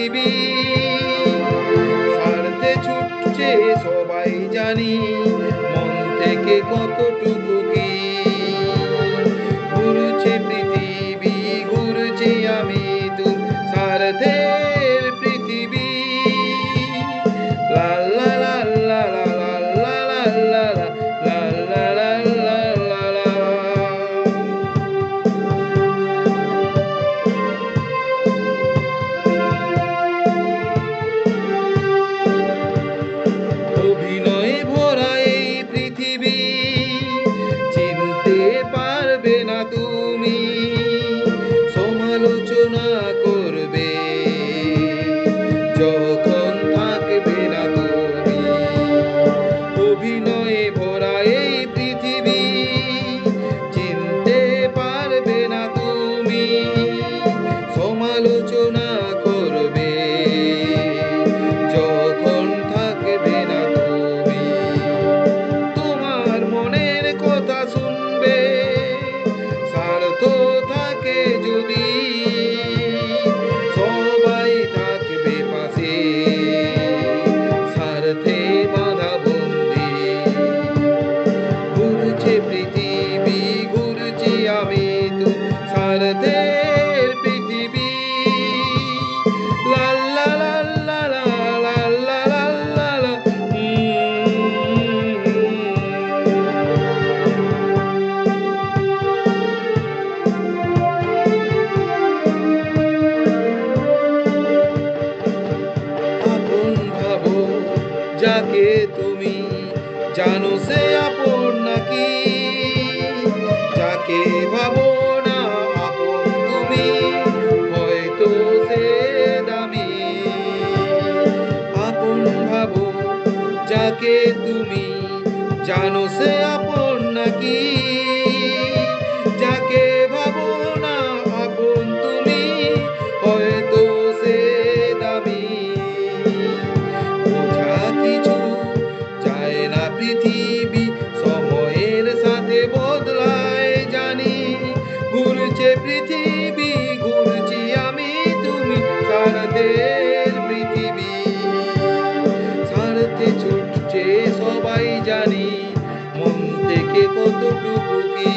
পৃথিবী, স্বার্থে ছুটছে সবাই জানি, মন থেকে কতটুকু কি ঘুরছে পৃথিবী, ঘুরছি আমি তুমি, স্বার্থের পৃথিবী। লা লা লা লা লা লা লা লা লা লা লা লা লা লা লা। অভিনয়ে ভরা এই পৃথিবী, চিনতে পারবে না তুমি, সমালোচনা করবে যখন থাকবে না তুমি। অভিনয়ে ভরা এই পৃথিবী, চিনতে পারবে না তুমি, সমালোচনা করবে যখন থাকবে না তুমি। তোমার মনের কথা শুনবে স্বার্থ থাকে যদি, সবাই থাকবে পাশে স্বার্থে বাঁধা বন্দি। ঘুরছে পৃথিবী, ঘুরছি আমি তুমি, স্বার্থের পৃথিবী। লা লা লা লা লা লা লা লা লা লা। আপন ভাবো যাকে তুমি, জানো সে আপন নাকি? যাকে ভাবো না আপন তুমি, হয়তো সে দামি। আপন ভাবো যাকে তুমি, জানো সে আপন নাকি? যাকে ভাবো না আপন তুমি, হয়তো সে দামি। বোঝা কিছু চায় না পৃথিবী, সময়ের সাথে বদলায় জানি, ঘুরছে পৃথিবী, ঘুরছি আমি তুমি, স্বার্থের পৃথিবী। স্বার্থে ছুটছে সবাই জানি, মন থেকে কতটুকু কি